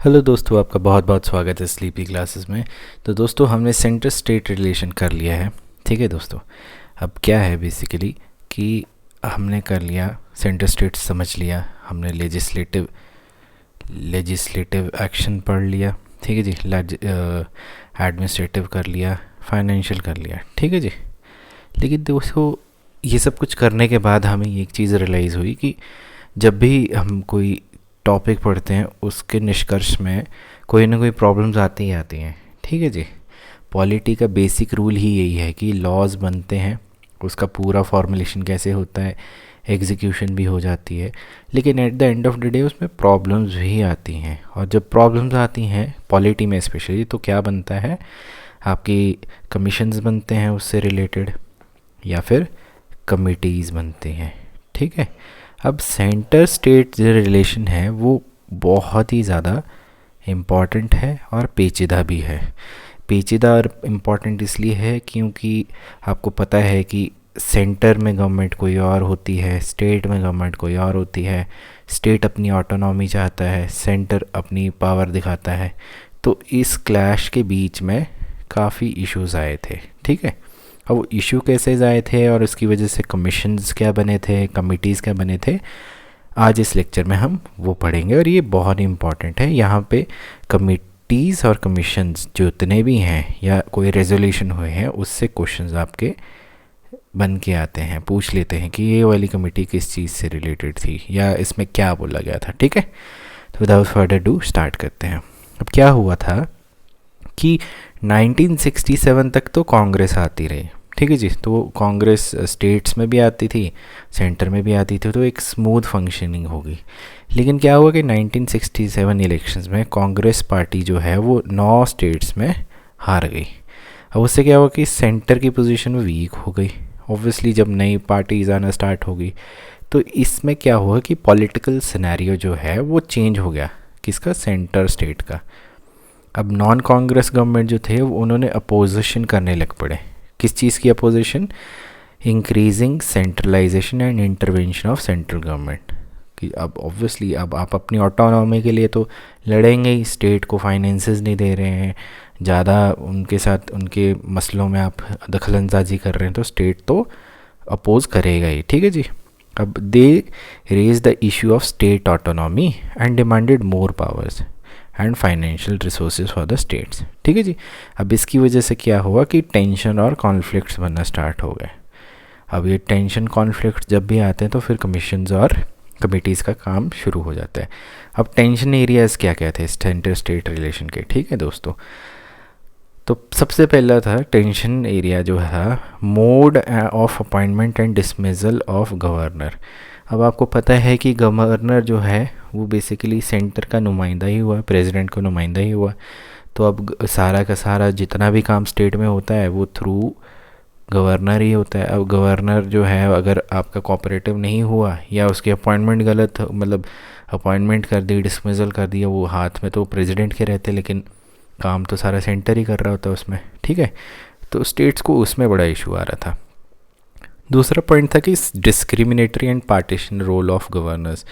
Hello दोस्तों, आपका बहुत बहुत स्वागत है स्लीपी क्लासेस में। तो दोस्तों, हमने सेंटर स्टेट रिलेशन कर लिया है। ठीक है दोस्तों, अब क्या है बेसिकली कि हमने कर लिया, सेंटर स्टेट समझ लिया, हमने लेजिस्लेटिव एक्शन पढ़ लिया। ठीक है जी, एडमिनिस्ट्रेटिव कर लिया, फाइनेंशियल कर लिया। ठीक है जी। लेकिन दोस्तों, ये सब कुछ करने के बाद हमें एक चीज़ रियलाइज़ हुई कि जब भी हम कोई टॉपिक पढ़ते हैं उसके निष्कर्ष में कोई ना कोई प्रॉब्लम्स आती ही आती हैं। ठीक है जी। पॉलिटी का बेसिक रूल ही यही है कि लॉज बनते हैं, उसका पूरा फॉर्मुलेशन कैसे होता है, एग्जीक्यूशन भी हो जाती है, लेकिन at the end of the day उसमें प्रॉब्लम्स भी आती हैं। और जब प्रॉब्लम्स आती हैं पॉलिटी में स्पेशली, तो क्या बनता है, आपकी कमीशंस बनते हैं उससे रिलेटेड, या फिर कमिटीज़ बनती हैं। ठीक है। अब सेंटर स्टेट जो रिलेशन है वो बहुत ही ज़्यादा इम्पॉर्टेंट है और पेचीदा भी है। पेचीदा और इम्पॉर्टेंट इसलिए है क्योंकि आपको पता है कि सेंटर में गवर्नमेंट कोई और होती है, स्टेट में गवर्नमेंट कोई और होती है। स्टेट अपनी ऑटोनॉमी चाहता है, सेंटर अपनी पावर दिखाता है। तो इस क्लैश के बीच में काफ़ी इश्यूज़ आए थे। ठीक है। अब वो इशू कैसे आए थे और उसकी वजह से कमीशंस क्या बने थे, कमिटीज़ क्या बने थे, आज इस लेक्चर में हम वो पढ़ेंगे। और ये बहुत इम्पॉर्टेंट है। यहाँ पे कमिटीज़ और कमीशंस जो इतने भी हैं या कोई रेजोल्यूशन हुए हैं उससे क्वेश्चंस आपके बन के आते हैं, पूछ लेते हैं कि ये वाली कमेटी किस चीज़ से रिलेटेड थी या इसमें क्या बोला गया था। ठीक है। तो विदाउट फर्दर डू स्टार्ट करते हैं। अब क्या हुआ था कि 1967 तक तो कांग्रेस आती रही। ठीक है जी। तो कांग्रेस स्टेट्स में भी आती थी, सेंटर में भी आती थी, तो एक स्मूथ फंक्शनिंग होगी। लेकिन क्या हुआ कि 1967 इलेक्शंस में कांग्रेस पार्टी जो है वो 9 स्टेट्स में हार गई। अब उससे क्या हुआ कि सेंटर की पोजीशन वीक हो गई। ऑब्वियसली जब नई पार्टीज आना स्टार्ट होगी तो इसमें क्या हुआ कि पॉलिटिकल सिनेरियो जो है वो चेंज हो गया। किसका? सेंटर स्टेट का। अब नॉन कांग्रेस गवर्नमेंट जो थे वो उन्होंने अपोजिशन करने लग पड़े। किस चीज़ की opposition? Increasing centralization and intervention of central government. कि अब ऑब्वियसली अब आप अपनी ऑटोनॉमी के लिए तो लड़ेंगे ही, स्टेट को फाइनेंसेस नहीं दे रहे हैं, ज़्यादा उनके साथ उनके मसलों में आप दखलंदाजी कर रहे हैं, तो स्टेट तो अपोज करेगा ही। ठीक है जी। अब they raise the issue of state autonomy and demanded more powers and financial resources for the states. ठीक है जी। अब इसकी वजह से क्या हुआ कि टेंशन और कॉन्फ्लिक्ट्स बनना स्टार्ट हो गए। अब ये टेंशन कॉन्फ्लिक्ट जब भी आते हैं तो फिर कमीशंस और कमिटीज़ का काम शुरू हो जाता है। अब टेंशन एरियाज़ क्या क्या थे सेंटर स्टेट रिलेशन के? ठीक है दोस्तों, तो सबसे पहला था टेंशन एरिया जो है mode of appointment and dismissal of governor. अब आपको पता है कि गवर्नर जो है वो बेसिकली सेंटर का नुमाइंदा ही हुआ, प्रेसिडेंट का नुमाइंदा ही हुआ। तो अब सारा का सारा जितना भी काम स्टेट में होता है वो थ्रू गवर्नर ही होता है। अब गवर्नर जो है अगर आपका कोऑपरेटिव नहीं हुआ या उसकी अपॉइंटमेंट गलत, मतलब अपॉइंटमेंट कर दी, डिसमिसल कर दिया, वो हाथ में तो प्रेसिडेंट के रहते लेकिन काम तो सारा सेंटर ही कर रहा होता है उसमें। ठीक है। तो स्टेट्स को उसमें बड़ा इशू आ रहा था। दूसरा पॉइंट था कि discriminatory and partition role of governors,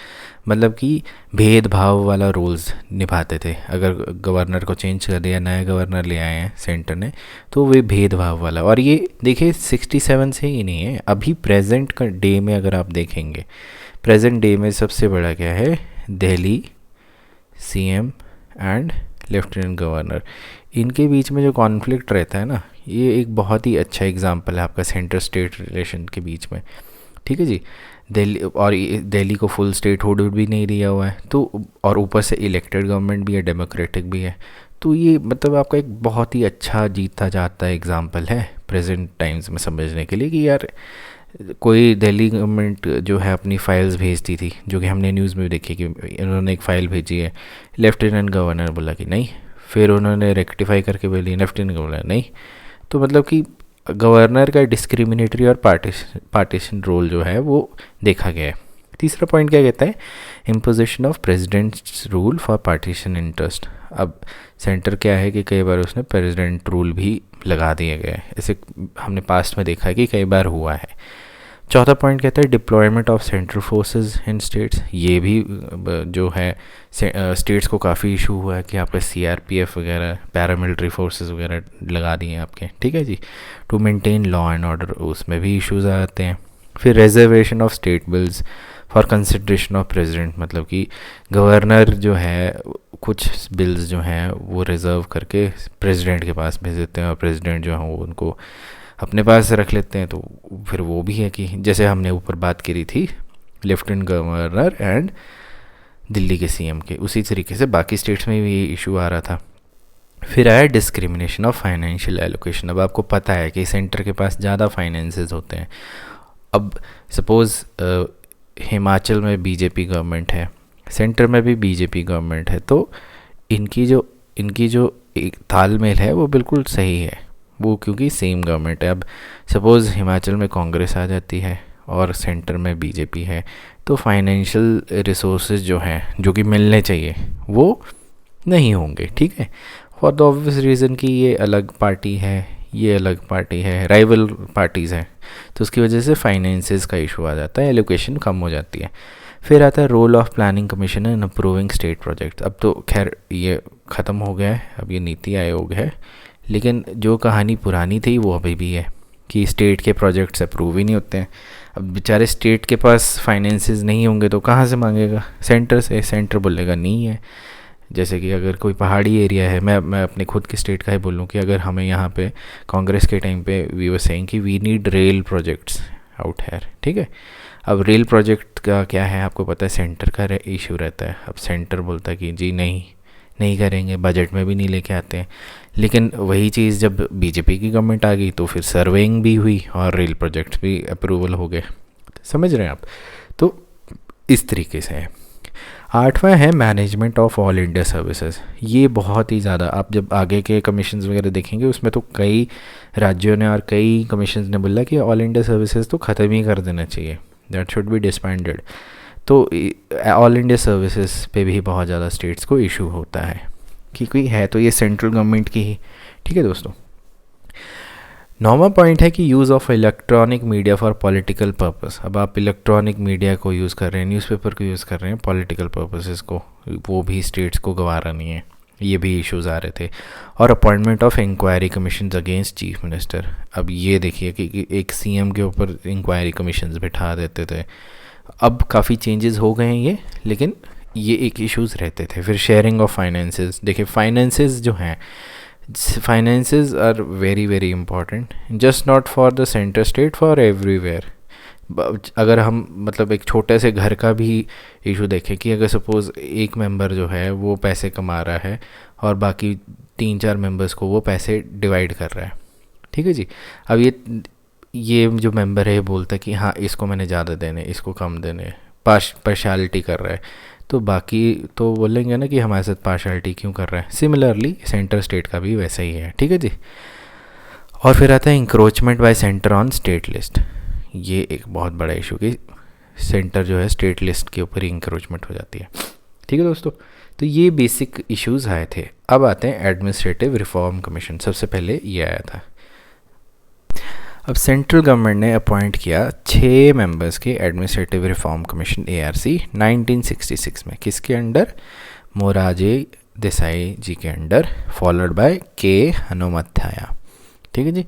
मतलब कि भेदभाव वाला रोल्स निभाते थे। अगर गवर्नर को चेंज कर दिया, नया गवर्नर ले आए हैं सेंटर ने, तो वे भेदभाव वाला। और ये देखिए 67 से ही नहीं है, अभी प्रेजेंट का डे में अगर आप देखेंगे, प्रेजेंट डे में सबसे बड़ा क्या है? Delhi CM and lieutenant governor, इनके बीच में जो कॉन्फ्लिक्ट रहता है ना, ये एक बहुत ही अच्छा एग्जांपल है आपका सेंटर स्टेट रिलेशन के बीच में। ठीक है जी। दिल्ली को फुल स्टेट हुड भी नहीं दिया हुआ है, तो और ऊपर से इलेक्टेड गवर्नमेंट भी है, डेमोक्रेटिक भी है। तो ये मतलब आपका एक बहुत ही अच्छा जीता जाता है एग्जांपल है प्रेजेंट टाइम्स में समझने के लिए कि यार कोई दिल्ली गवर्नमेंट जो है अपनी फाइल्स भेजती थी, जो कि हमने न्यूज़ में देखी कि इन्होंने एक फ़ाइल भेजी है, लेफ्टिनेंट गवर्नर बोला कि नहीं, फिर उन्होंने रेक्टिफाई करके बोली, लेफ्टिनेंट गवर्नर नहीं। तो मतलब कि गवर्नर का डिस्क्रिमिनेटरी और पार्टीशन रोल जो है वो देखा गया है। तीसरा पॉइंट क्या कहता है? Imposition of presidents rule for partition interest. अब सेंटर क्या है कि कई बार उसने प्रेसिडेंट रूल भी लगा दिए गए, ऐसे हमने पास्ट में देखा है कि कई बार हुआ है। चौथा पॉइंट कहता है deployment of central forces in states. ये भी जो है स्टेट्स को काफ़ी इशू हुआ है कि आपका सीआरपीएफ वगैरह पैरामिलिट्री फोर्सेस वगैरह लगा दिए हैं आपके, ठीक है जी, to maintain law and order, उसमें भी इश्यूज आते हैं। फिर reservation of state bills for consideration of president, मतलब कि गवर्नर जो है कुछ बिल्स जो हैं वो रिज़र्व करके प्रेसिडेंट के पास भेज देते हैं और प्रेसिडेंट जो है वो उनको अपने पास रख लेते हैं। तो फिर वो भी है कि जैसे हमने ऊपर बात करी थी लेफ्टिनेंट गवर्नर एंड दिल्ली के सीएम के, उसी तरीके से बाकी स्टेट्स में भी इशू आ रहा था। फिर आया डिस्क्रिमिनेशन ऑफ फाइनेंशियल एलोकेशन। अब आपको पता है कि सेंटर के पास ज़्यादा फाइनेंसेस होते हैं। अब सपोज़ हिमाचल में बीजेपी गवर्नमेंट है, सेंटर में भी बीजेपी गवर्नमेंट है, तो इनकी जो एक तालमेल है वो बिल्कुल सही है, वो क्योंकि सेम गवर्नमेंट है। अब सपोज़ हिमाचल में कांग्रेस आ जाती है और सेंटर में बीजेपी है, तो फाइनेंशियल रिसोर्सेज जो हैं जो कि मिलने चाहिए वो नहीं होंगे, ठीक है, फॉर द ऑब्वियस रीज़न कि ये अलग पार्टी है, ये अलग पार्टी है, राइवल पार्टीज़ हैं, तो उसकी वजह से फाइनेंसेस का इशू आ जाता है, एलोकेशन कम हो जाती है। फिर आता है role of planning commission in approving state project. अब तो खैर ये ख़त्म हो गया है, अब ये नीति आयोग है, लेकिन जो कहानी पुरानी थी वो अभी भी है कि स्टेट के प्रोजेक्ट्स अप्रूव ही नहीं होते हैं। अब बेचारे स्टेट के पास फाइनेंसेस नहीं होंगे तो कहाँ से मांगेगा, सेंटर से, सेंटर बोलेगा नहीं है। जैसे कि अगर कोई पहाड़ी एरिया है, मैं अपने खुद के स्टेट का ही बोलूँ कि अगर हमें यहाँ पे कांग्रेस के टाइम पे वी वर सेइंग कि we need rail projects out here, ठीक है। अब रेल प्रोजेक्ट का क्या है आपको पता है, सेंटर का इशू रहता है। अब सेंटर बोलता है कि जी नहीं करेंगे, बजट में भी नहीं लेके आते हैं। लेकिन वही चीज़ जब बीजेपी की गवर्नमेंट आ गई तो फिर सर्वेइंग भी हुई और रेल प्रोजेक्ट्स भी अप्रूवल हो गए, समझ रहे हैं आप। तो इस तरीके से है। आठवां है management of all India services. ये बहुत ही ज़्यादा, आप जब आगे के कमीशंस वगैरह देखेंगे उसमें तो कई राज्यों ने और कई कमीशंस ने बोला कि ऑल इंडिया सर्विसेज तो ख़त्म ही कर देना चाहिए, दैट शुड बी डिसबैंडेड। तो ऑल इंडिया सर्विसेज पे भी बहुत ज़्यादा स्टेट्स को इशू होता है कि कोई है तो ये सेंट्रल गवर्नमेंट की ही, ठीक है दोस्तों। 9वां पॉइंट है कि use of electronic media for political purpose. अब आप इलेक्ट्रॉनिक मीडिया को यूज़ कर रहे हैं, न्यूज़पेपर को यूज़ कर रहे हैं पॉलिटिकल पर्पसेस को, वो भी स्टेट्स को गवारा नहीं है, ये भी इश्यूज़ आ रहे थे। और appointment of inquiry commission against chief minister. अब ये देखिए कि एक सीएम के ऊपर इंक्वायरी कमीशन बिठा देते थे, अब काफ़ी चेंजेस हो गए हैं ये, लेकिन ये एक इश्यूज़ रहते थे। फिर शेयरिंग ऑफ फाइनेंसेस। देखिए फाइनेंसेस जो हैं, finances are very very important, just not for the centre state, for everywhere. अगर हम मतलब एक छोटे से घर का भी इशू देखें कि अगर सपोज़ एक मेंबर जो है वो पैसे कमा रहा है और बाकी 3-4 मेंबर्स को वो पैसे डिवाइड कर रहा है, ठीक है जी। अब ये जो मेंबर है बोलता है कि हाँ इसको मैंने ज़्यादा देने, इसको कम देने, पार्शलिटी कर रहा है, तो बाकी तो बोलेंगे ना कि हमारे साथ पार्शलिटी क्यों कर रहा है। सिमिलरली सेंटर स्टेट का भी वैसा ही है, ठीक है जी। और फिर आता है encroachment bye centre on state list. ये एक बहुत बड़ा इशू कि सेंटर जो है स्टेट लिस्ट के ऊपर ही इंक्रोचमेंट हो जाती है, ठीक है दोस्तों। तो ये बेसिक इश्यूज़ आए थे। अब आते हैं एडमिनिस्ट्रेटिव रिफॉर्म कमीशन। सबसे पहले ये आया था। अब सेंट्रल गवर्नमेंट ने अपॉइंट किया 6 मेंबर्स के एडमिनिस्ट्रेटिव रिफॉर्म कमीशन ARC 1966 में। किसके अंडर? मोरारजी देसाई जी के अंडर, फॉलोड बाय के हनुमंथाया, ठीक है जी।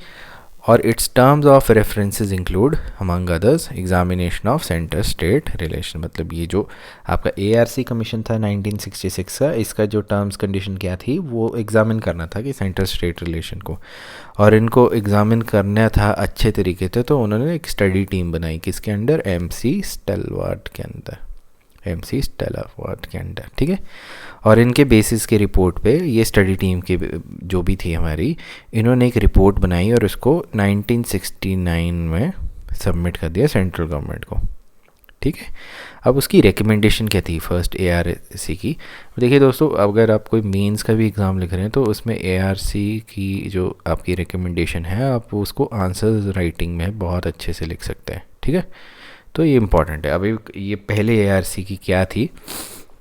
और it's terms of references include among others examination of centre state relation. मतलब ये जो आपका ARC कमीशन था 1966 का, इसका जो टर्म्स कंडीशन क्या थी, वो एग्जामिन करना था कि सेंटर स्टेट रिलेशन को, और इनको एग्जामिन करना था अच्छे तरीके से। तो उन्होंने एक स्टडी टीम बनाई, किसके अंडर? MC स्टेलवार्ट के अंदर, MC स्टेलवार्ट के अंडर, ठीक है। और इनके बेसिस के रिपोर्ट पे ये स्टडी टीम के जो भी थी हमारी, इन्होंने एक रिपोर्ट बनाई और उसको 1969 में सबमिट कर दिया सेंट्रल गवर्नमेंट को, ठीक है। अब उसकी रिकमेंडेशन क्या थी फर्स्ट ARC की? देखिए दोस्तों, अगर आप कोई मेंस का भी एग्ज़ाम लिख रहे हैं तो उसमें ARC की जो आपकी रिकमेंडेशन है, आप उसको आंसर राइटिंग में बहुत अच्छे से लिख सकते हैं, ठीक है। तो ये इंपॉर्टेंट है। अभी ये पहले ARC की क्या थी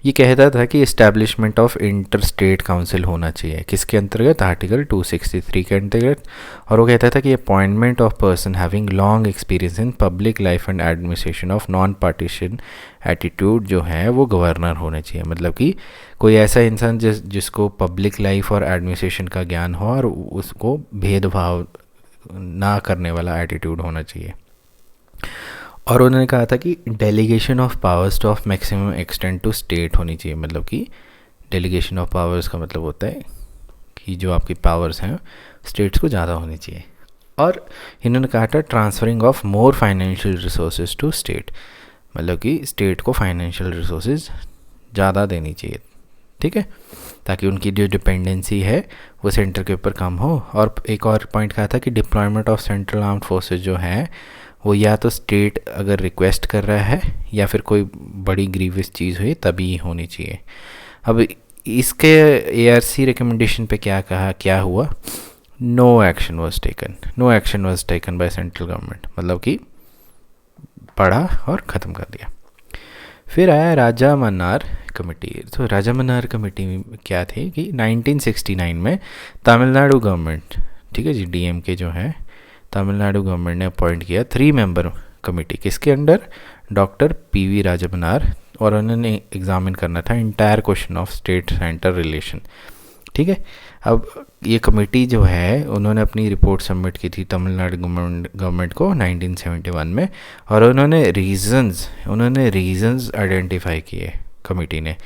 ये कहता था कि establishment of inter state council होना चाहिए, किसके अंतर्गत, आर्टिकल 263 के अंतर्गत। और वो कहता था कि appointment of person having long experience in public life and administration of non partition attitude जो है वो गवर्नर होने चाहिए। मतलब कि कोई ऐसा इंसान जिसको पब्लिक लाइफ और एडमिनिस्ट्रेशन का ज्ञान हो और उसको भेदभाव ना करने वाला एटीट्यूड होना चाहिए। और उन्होंने कहा था कि delegation of powers to of maximum extent to state होनी चाहिए। मतलब कि डेलीगेशन ऑफ पावर्स का मतलब होता है कि जो आपकी पावर्स हैं स्टेट्स को ज़्यादा होनी चाहिए। और इन्होंने कहा था transferring of more financial resources to state, मतलब कि स्टेट को फाइनेंशियल रिसोर्सेज ज़्यादा देनी चाहिए, ठीक है, ताकि उनकी जो डिपेंडेंसी है वो सेंटर के ऊपर कम हो। और एक और पॉइंट कहा था कि deployment of central armed forces जो है वो या तो स्टेट अगर रिक्वेस्ट कर रहा है या फिर कोई बड़ी ग्रीवियस चीज़ हुई तभी होनी चाहिए। अब इसके एआरसी रिकमेंडेशन पे क्या हुआ, no action was taken by central government, मतलब कि पढ़ा और ख़त्म कर दिया। फिर आया राजा मन्नार कमेटी। तो राजा मन्नार कमेटी में क्या थे कि 1969 में तमिलनाडु गवर्नमेंट, ठीक है जी, डीएमके जो है तमिलनाडु गवर्नमेंट ने अपॉइंट किया 3 मेंबर कमेटी, किसके अंडर, डॉक्टर पीवी राजमनार, और उन्होंने एग्जामिन करना था entire question of state centre relation, ठीक है। अब ये कमेटी जो है उन्होंने अपनी रिपोर्ट सबमिट की थी तमिलनाडु गवर्नमेंट को 1971 में, और उन्होंने रीजंस आइडेंटिफाई किए कमेटी ने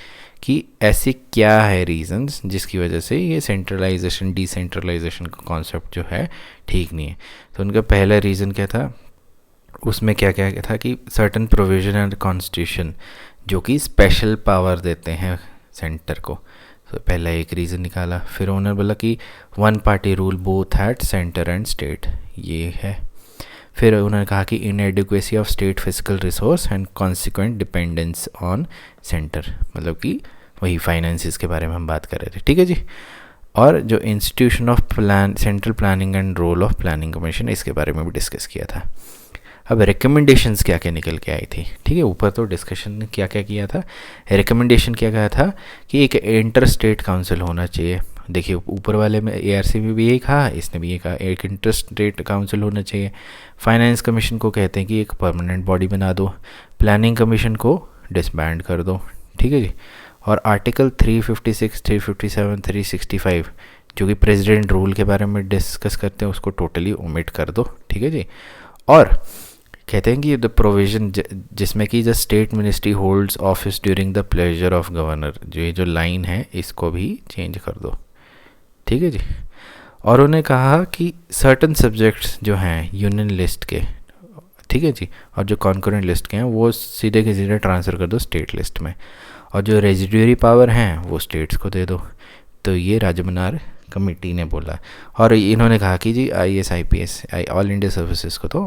कि ऐसे क्या है रीजंस जिसकी वजह से ये सेंट्रलाइजेशन डिसेंट्रलाइजेशन का कॉन्सेप्ट जो है ठीक नहीं है। तो उनका पहला रीज़न क्या था, उसमें क्या था कि सर्टन प्रोविजन एंड कॉन्स्टिट्यूशन जो कि स्पेशल पावर देते हैं सेंटर को। तो पहला एक रीज़न निकाला। फिर उन्होंने बोला कि 1 party rule both at centre and state, ये है। फिर उन्होंने कहा कि inadequacy of state physical resource and consequent dependence on centre, मतलब कि वही फाइनेंसिस के बारे में हम बात कर रहे थे, ठीक है जी। और जो institution of plan central planning and role of planning commission, इसके बारे में भी डिस्कस किया था। अब रिकमेंडेशंस क्या क्या निकल के आई थी, ठीक है, ऊपर तो डिस्कशन ने क्या क्या किया था, रिकमेंडेशन क्या कहा था कि एक इंटर स्टेट काउंसिल होना चाहिए। देखिए ऊपर वाले में एआरसी में भी यही कहा, इसने भी ये कहा एक इंटर स्टेट काउंसिल होना चाहिए। फाइनेंस कमीशन को कहते हैं कि एक परमानेंट बॉडी बना दो, प्लानिंग कमीशन को डिसबैंड कर दो, ठीक है जी। और आर्टिकल 356, 357, 365 जो कि प्रेसिडेंट रूल के बारे में डिस्कस करते हैं उसको टोटली ओमिट कर दो, ठीक है जी। और कहते हैं कि द प्रोविजन जिसमें कि the state ministry holds office during the pleasure of governor, जो लाइन है इसको भी चेंज कर दो, ठीक है जी। और उन्होंने कहा कि सर्टन सब्जेक्ट्स जो हैं यूनियन लिस्ट के, ठीक है जी, और जो कॉन्करेंट लिस्ट के हैं वो सीधे के सीधे ट्रांसफ़र कर दो स्टेट लिस्ट में, और जो रेजिडुअरी पावर हैं वो स्टेट्स को दे दो। तो ये राजमनार कमेटी ने बोला। और इन्होंने कहा कि जी IAS IPS all India services को तो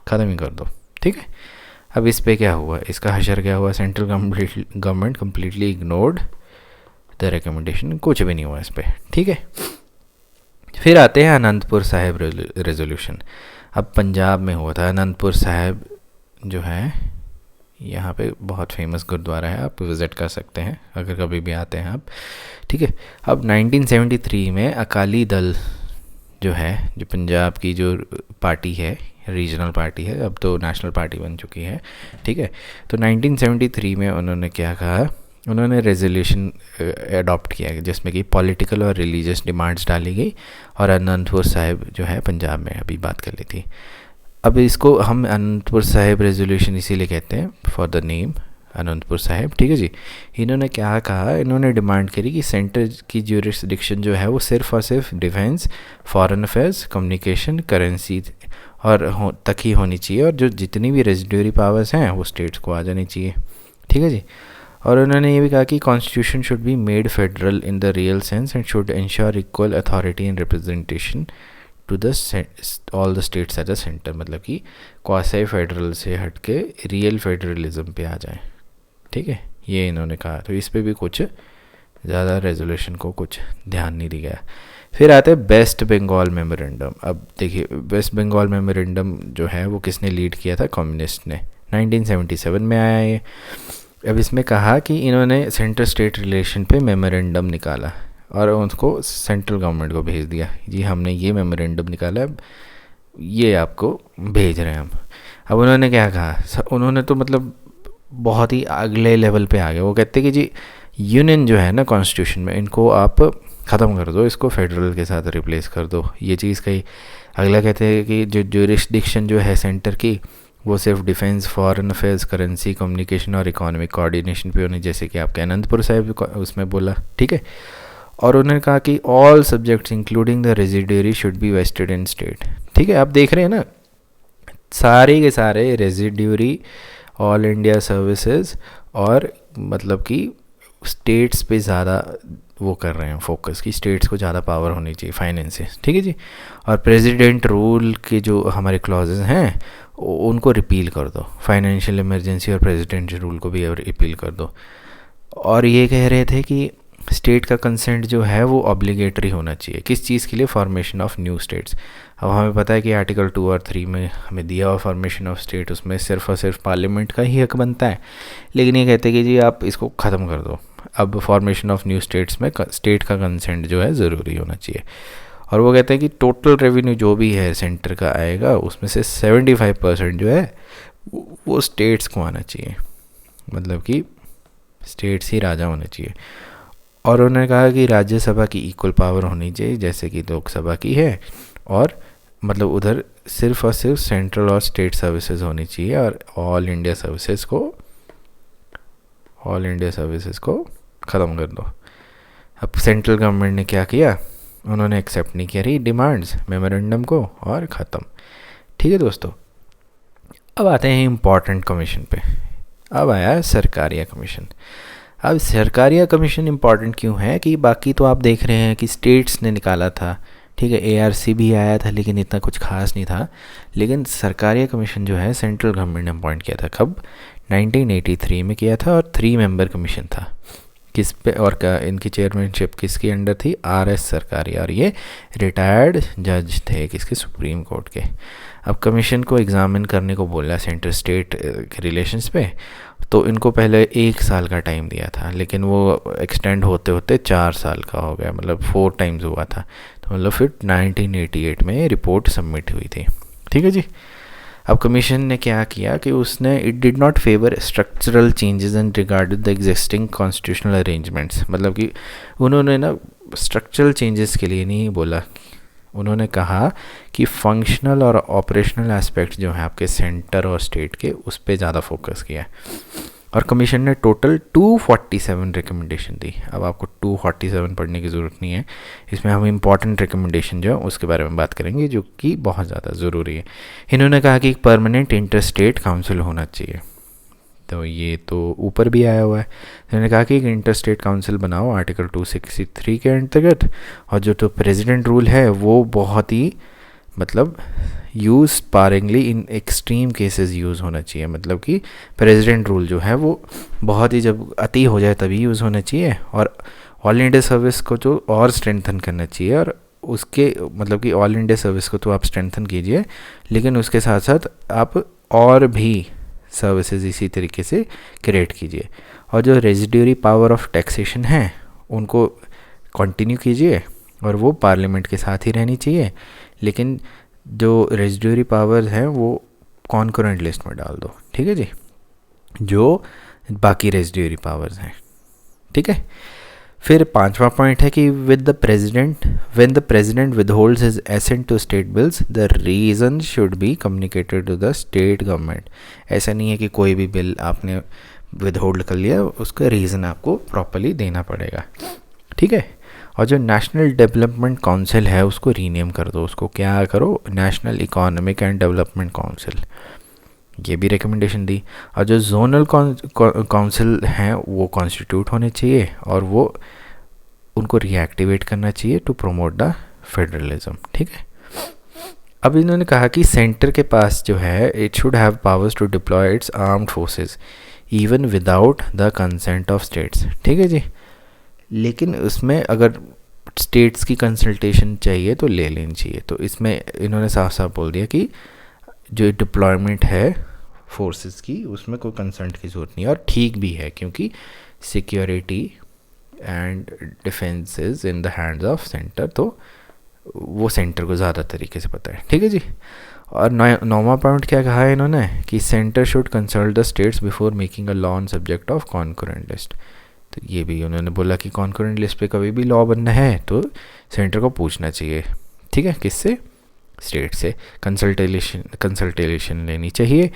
ख़त्म ही कर दो, ठीक है। अब इस पे क्या हुआ, इसका हशर क्या हुआ, central government completely ignored the recommendation, कुछ भी नहीं हुआ इस पर, ठीक है। फिर आते हैं अनंतपुर साहिब रेजोल्यूशन। अब पंजाब में हुआ था। अनंतपुर साहिब जो है यहाँ पे बहुत फेमस गुरुद्वारा है, आप विज़िट कर सकते हैं अगर कभी भी आते हैं आप, ठीक है। अब 1973 में अकाली दल जो है, जो पंजाब की जो पार्टी है, रीजनल पार्टी है, अब तो नेशनल पार्टी बन चुकी है, ठीक है। तो 1973 में उन्होंने क्या कहा, उन्होंने रेजोल्यूशन अडॉप्ट किया जिसमें कि पॉलिटिकल और रिलीजियस डिमांड्स डाली गई, और अनंतपुर साहिब जो है पंजाब में अभी बात कर ली थी। अब इसको हम अनंतपुर साहिब रेजोल्यूशन इसीलिए कहते हैं for the name Anantapur Sahib, ठीक है जी। इन्होंने क्या कहा, इन्होंने डिमांड करी कि सेंटर की ज्यूरिसडिक्शन जो है वो सिर्फ और सिर्फ defence, foreign affairs, communication, currency और तक ही होनी चाहिए, और जो जितनी भी रेजिडुअरी पावर्स हैं वो स्टेट्स को आ जानी चाहिए, ठीक है जी। और उन्होंने ये भी कहा कि constitution should be made federal in the real sense and should ensure equal authority and representation to the all the states at the centre, मतलब कि क्वासी फेडरल से हट के रियल फेडरलिज्म पे आ जाए, ठीक है, ये इन्होंने कहा। तो इस पे भी कुछ ज़्यादा रेजोल्यूशन को कुछ ध्यान नहीं दिया गया। फिर आते हैं वेस्ट बंगाल मेमोरेंडम। अब देखिए वेस्ट बंगाल मेमोरेंडम जो है वो किसने लीड किया था, कम्युनिस्ट ने, 1977 में आया ये। अब इसमें कहा कि इन्होंने सेंटर स्टेट रिलेशन पे मेमोरेंडम निकाला और उसको सेंट्रल गवर्नमेंट को भेज दिया, जी हमने ये मेमोरेंडम निकाला है, ये आपको भेज रहे हैं हम। अब उन्होंने क्या कहा, उन्होंने तो मतलब बहुत ही अगले लेवल पे आ गए। वो कहते कि जी यूनियन जो है ना कॉन्स्टिट्यूशन में, इनको आप ख़त्म कर दो, इसको फेडरल के साथ रिप्लेस कर दो, ये चीज़ कही। अगला कहते हैं कि जो ज्यूरिसडिक्शन जो है सेंटर की, वो सिर्फ defence, foreign affairs, currency, communication और इकोनॉमिक कोऑर्डिनेशन पे होनी, जैसे कि आपके अनंतपुर साहिब उसमें बोला, ठीक है। और उन्होंने कहा कि all subjects including the residuary should be vested in state, ठीक है। आप देख रहे हैं ना, सारे के सारे रेजिड्यूरी, ऑल इंडिया सर्विसेज और मतलब कि स्टेट्स पे ज़्यादा वो कर रहे हैं फोकस, कि स्टेट्स को ज़्यादा पावर होनी चाहिए फाइनेंसेस, ठीक है जी। और प्रेसिडेंट रूल के जो हमारे क्लॉजेज हैं उनको रिपील कर दो, फाइनेंशियल इमरजेंसी और प्रेसिडेंट रूल को भी रिपील कर दो। और ये कह रहे थे कि स्टेट का कंसेंट जो है वो ऑब्लिगेटरी होना चाहिए, किस चीज़ के लिए, फॉर्मेशन ऑफ न्यू स्टेट्स। अब हमें पता है कि आर्टिकल 2 और 3 में हमें दिया हुआ फॉर्मेशन ऑफ स्टेट, उसमें सिर्फ और सिर्फ पार्लियामेंट का ही हक बनता है, लेकिन ये कहते हैं कि जी आप इसको ख़त्म कर दो, अब फॉर्मेशन ऑफ न्यू स्टेट्स में स्टेट का कंसेंट जो है ज़रूरी होना चाहिए। और वो कहते हैं कि टोटल रेवेन्यू जो भी है सेंटर का आएगा, उसमें से 75% जो है वो स्टेट्स को आना चाहिए, मतलब कि स्टेट्स ही राजा होने चाहिए। और उन्होंने कहा कि राज्यसभा की इक्वल पावर होनी चाहिए जैसे कि लोकसभा की है, और मतलब उधर सिर्फ और सिर्फ सेंट्रल और स्टेट सर्विसेज होनी चाहिए, और ऑल इंडिया सर्विसेज को ख़त्म कर दो। अब सेंट्रल गवर्नमेंट ने क्या किया, उन्होंने एक्सेप्ट नहीं किया रही डिमांड्स मेमोरेंडम को, और ख़त्म, ठीक है दोस्तों। अब आते हैं इम्पॉर्टेंट कमीशन पे। अब आया सरकारिया कमीशन। अब सरकारिया कमीशन इम्पॉर्टेंट क्यों है कि बाकी तो आप देख रहे हैं कि स्टेट्स ने निकाला था, ठीक है, ARC भी आया था लेकिन इतना कुछ खास नहीं था, लेकिन सरकारिया कमीशन जो है सेंट्रल गवर्नमेंट ने अपॉइंट किया था, कब, 1983 में किया था, और 3 मेंबर कमीशन था। किस पे, और इनकी चेयरमैनशिप किसके अंडर थी, RS सरकारिया, और ये रिटायर्ड जज थे किसके, सुप्रीम कोर्ट के। अब कमीशन को एग्ज़ामिन करने को बोला सेंटर स्टेट के रिलेशंस पे, तो इनको पहले 1 साल का टाइम दिया था, लेकिन वो एक्सटेंड होते होते 4 साल का हो गया, मतलब 4 टाइम्स हुआ था, तो मतलब फिर 1988 में रिपोर्ट सबमिट हुई थी, ठीक है जी। अब कमीशन ने क्या किया कि उसने it did not favour structural changes in regard the existing constitutional arrangements, मतलब कि उन्होंने ना स्ट्रक्चरल चेंजेस के लिए नहीं बोला, उन्होंने कहा कि फंक्शनल और ऑपरेशनल एस्पेक्ट जो हैं आपके सेंटर और स्टेट के, उस पर ज़्यादा फोकस किया। और कमीशन ने टोटल 247 रिकमेंडेशन दी। अब आपको 247 पढ़ने की ज़रूरत नहीं है, इसमें हम इम्पॉर्टेंट रिकमेंडेशन जो है उसके बारे में बात करेंगे, जो कि बहुत ज़्यादा ज़रूरी है। इन्होंने कहा कि एक परमानेंट इंटर स्टेट काउंसिल होना चाहिए, तो ये तो ऊपर भी आया हुआ है। इन्होंने कहा कि एक इंटर स्टेट काउंसिल बनाओ आर्टिकल 263 के अंतर्गत, और जो तो प्रेसिडेंट रूल है वो बहुत ही मतलब use sparingly in extreme cases use होना चाहिए, मतलब कि प्रेसिडेंट रूल जो है वो बहुत ही जब अति हो जाए तभी यूज़ होना चाहिए, और ऑल इंडिया सर्विस को जो और स्ट्रेंथन करना चाहिए, और उसके मतलब कि ऑल इंडिया सर्विस को तो आप स्ट्रेंथन कीजिए, लेकिन उसके साथ साथ आप और भी सर्विसेज इसी तरीके से क्रिएट कीजिए, और जो रेजिड्यूरी पावर ऑफ टैक्सेशन है उनको कंटिन्यू कीजिए, और वो पार्लियामेंट के साथ ही रहनी चाहिए, लेकिन जो रेजिड्यूरी पावर्स हैं वो कॉन्करेंट लिस्ट में डाल दो, ठीक है जी, जो बाकी रेजिड्यूरी पावर्स हैं, ठीक है। फिर 5वां पॉइंट है कि when the president withholds his assent to state bills the reason should be communicated to the state government. ऐसा नहीं है कि कोई भी बिल आपने विदहोल्ड कर लिया, उसका रीज़न आपको प्रॉपर्ली देना पड़ेगा, ठीक है। और जो नेशनल डेवलपमेंट काउंसिल है उसको रीनेम कर दो, उसको क्या करो, national economic and development council, ये भी रिकमेंडेशन दी। और जो जोनल काउंसिल हैं वो कॉन्स्टिट्यूट होने चाहिए, और वो उनको रीएक्टिवेट करना चाहिए टू प्रमोट द फेडरलिज्म, ठीक है। अब इन्होंने कहा कि सेंटर के पास जो है it should have powers to deploy its armed forces even without the consent of states, ठीक है जी, लेकिन उसमें अगर स्टेट्स की कंसल्टेशन चाहिए तो लेनी चाहिए। तो इसमें इन्होंने साफ साफ बोल दिया कि जो डिप्लॉयमेंट है फोर्सेस की, उसमें कोई कंसर्न की ज़रूरत नहीं है, और ठीक भी है क्योंकि security and defence is in the hands of centre, तो वो सेंटर को ज़्यादा तरीके से पता है। ठीक है जी। और नौवां पॉइंट क्या कहा है इन्होंने कि centre should consult the states before making a law on subject of concurrent list. तो ये भी उन्होंने बोला कि कॉन्करेंट लिस्ट पे कभी भी लॉ बनना है तो सेंटर को पूछना चाहिए। ठीक है, किससे? स्टेट से कंसल्टेशन लेनी चाहिए।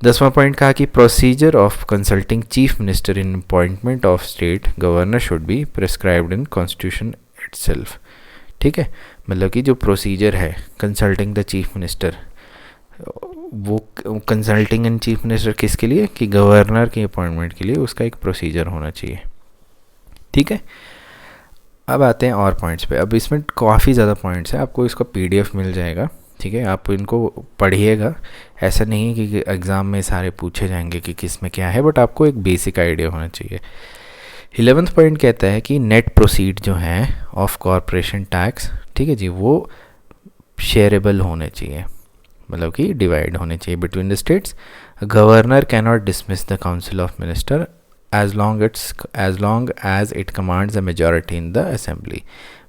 10वां पॉइंट कहा कि procedure of consulting chief minister in appointment of state governor should be prescribed in constitution itself. ठीक है, मतलब कि जो प्रोसीजर है कंसल्टिंग द चीफ मिनिस्टर, वो कंसल्टिंग एंड चीफ मिनिस्टर किसके लिए? कि गवर्नर की अपॉइंटमेंट के लिए उसका एक प्रोसीजर होना चाहिए। ठीक है, अब आते हैं और पॉइंट्स पे। अब इसमें काफ़ी ज़्यादा पॉइंट्स हैं, आपको इसका पीडीएफ मिल जाएगा। ठीक है, आप इनको पढ़िएगा, ऐसा नहीं है कि एग्ज़ाम में सारे पूछे जाएंगे कि किस में क्या है, बट आपको एक बेसिक आइडिया होना चाहिए। 11वां पॉइंट कहता है कि नेट प्रोसीड जो हैं ऑफ कॉरपोरेशन टैक्स, ठीक है जी, वो शेयरेबल होने चाहिए, मतलब कि डिवाइड होने चाहिए between the states. Governor can not dismiss the council of minister as long as it commands a majority in the assembly।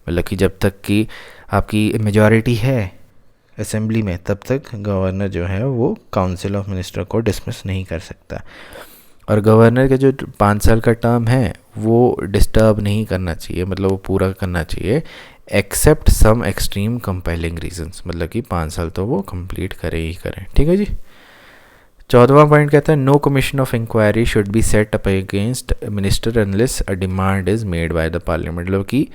मतलब कि जब तक कि आपकी मेजॉरिटी है असेंबली में, तब तक गवर्नर जो है वो काउंसिल ऑफ मिनिस्टर को डिसमिस नहीं कर सकता। और गवर्नर का जो 5 साल का टर्म है वो डिस्टर्ब नहीं करना चाहिए, मतलब वो पूरा करना चाहिए except some extreme compelling reasons, मतलब कि 5 साल तो वो कंप्लीट करें ही करें। ठीक है जी। 14वां पॉइंट कहता है no commission of inquiry should be set up against minister unless a demand is made by the parliament. मतलब कि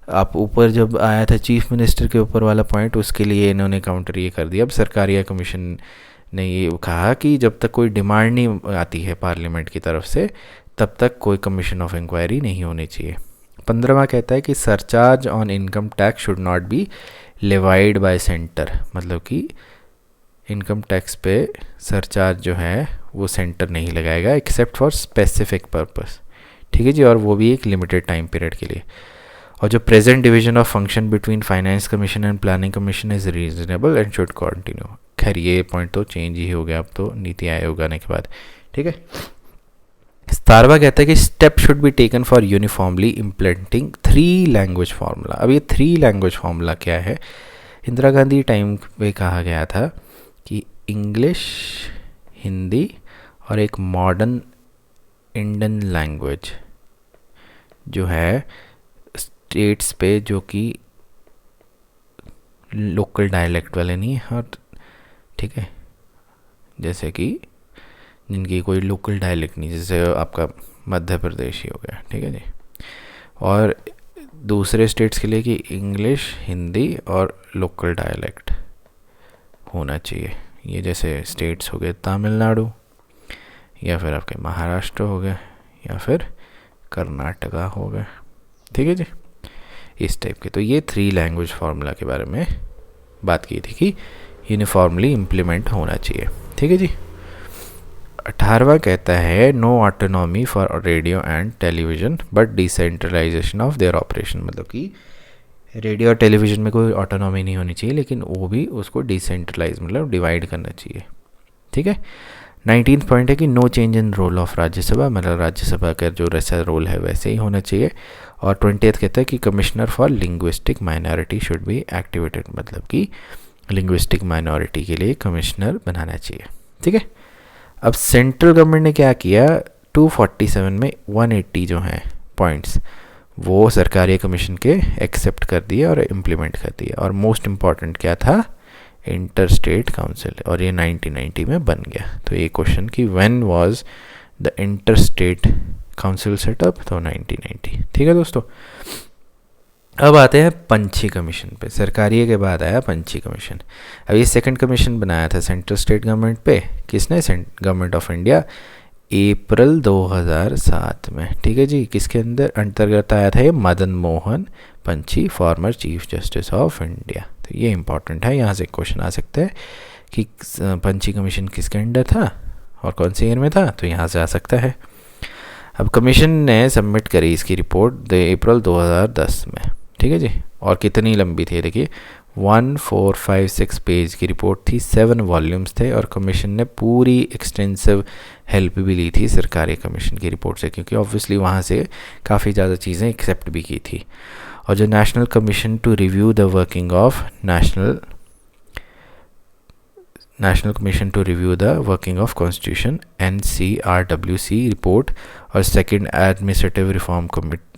आप ऊपर जब आया था चीफ मिनिस्टर के ऊपर वाला पॉइंट, उसके लिए इन्होंने काउंटर ये कर दिया। अब सरकारिया कमीशन ने ये कहा कि जब तक कोई डिमांड नहीं आती है पार्लियामेंट की तरफ से, तब तक कोई कमीशन ऑफ इंक्वायरी नहीं होनी चाहिए। 15वां कहता है कि surcharge on income tax should not be levied bye centre. मतलब कि इनकम टैक्स पे सरचार्ज जो है वो सेंटर नहीं लगाएगा एक्सेप्ट फॉर स्पेसिफिक पर्पस। ठीक है जी, और वो भी एक लिमिटेड टाइम पीरियड के लिए। और जो present division of function between finance commission and planning commission is reasonable and should continue. खैर ये पॉइंट तो चेंज ही हो गया अब तो नीति आयोग आने के बाद। ठीक है, 17वां कहता है कि step should be taken for uniformly implementing 3 language formula. अब ये 3 लैंग्वेज फार्मूला क्या है? इंदिरा गांधी टाइम पे कहा गया था कि इंग्लिश, हिंदी और एक मॉडर्न इंडियन लैंग्वेज जो है स्टेट्स पे, जो कि लोकल डायलेक्ट वाले नहीं है, और ठीक है, जैसे कि जिनकी कोई लोकल डायलेक्ट नहीं, जैसे आपका मध्य प्रदेश ही हो गया। ठीक है जी। और दूसरे स्टेट्स के लिए कि इंग्लिश, हिंदी और लोकल डायलेक्ट होना चाहिए। ये जैसे स्टेट्स हो गए तमिलनाडु, या फिर आपके महाराष्ट्र हो गए, या फिर कर्नाटका हो गए। ठीक है जी, इस टाइप के। तो ये 3 लैंग्वेज फार्मूला के बारे में बात की थी कि यूनिफॉर्मली इम्प्लीमेंट होना चाहिए। ठीक है जी। 18वां कहता है no autonomy for radio and television but decentralisation of their operation. मतलब कि रेडियो और टेलीविज़न में कोई ऑटोनॉमी नहीं होनी चाहिए, लेकिन वो भी उसको डिसेंट्रलाइज मतलब डिवाइड करना चाहिए। ठीक है। 19th पॉइंट है कि no change in role of Rajya Sabha, मतलब राज्यसभा का जो वैसा रोल है वैसे ही होना चाहिए। और 20th कहता है कि commissioner for linguistic minority should be activated, मतलब कि लिंग्विस्टिक माइनॉरिटी के लिए कमिश्नर बनाना चाहिए। ठीक है। अब सेंट्रल गवर्नमेंट ने क्या किया, 247 में 180 जो हैं पॉइंट्स वो सरकारी कमीशन के एक्सेप्ट कर दिए और इम्प्लीमेंट कर दिए। और मोस्ट इम्पॉर्टेंट क्या था, इंटर स्टेट काउंसिल, और ये 1990 में बन गया। तो ये क्वेश्चन कि when was the inter state council setup, तो 1990। ठीक है दोस्तों। अब आते हैं पंछी कमीशन पे। सरकारिया के बाद आया पंछी कमीशन। अब ये सेकंड कमीशन बनाया था सेंट्रल स्टेट गवर्नमेंट पे, किसने? गवर्नमेंट ऑफ इंडिया, अप्रैल 2007 में। ठीक है जी। किसके अंतर्गत आया था ये? मदन मोहन पंछी, former chief justice of India. तो ये इंपॉर्टेंट है, यहाँ से क्वेश्चन आ सकता है कि पंछी कमीशन किसके अंडर था और कौन से ईयर में था, तो यहाँ से आ सकता है। अब कमीशन ने सबमिट करी इसकी रिपोर्ट अप्रैल 2010 में। ठीक है जी। और कितनी लंबी थी देखिए, 1456 पेज की रिपोर्ट थी, 7 वॉल्यूम्स थे, और कमीशन ने पूरी एक्सटेंसिव हेल्प भी ली थी सरकारी कमीशन की रिपोर्ट से, क्योंकि ऑब्वियसली वहाँ से काफ़ी ज़्यादा चीज़ें एक्सेप्ट भी की थी। और जो national commission to review the working of national commission to review the working of constitution NCRWC report और सेकंड एडमिनिस्ट्रेटिव रिफॉर्म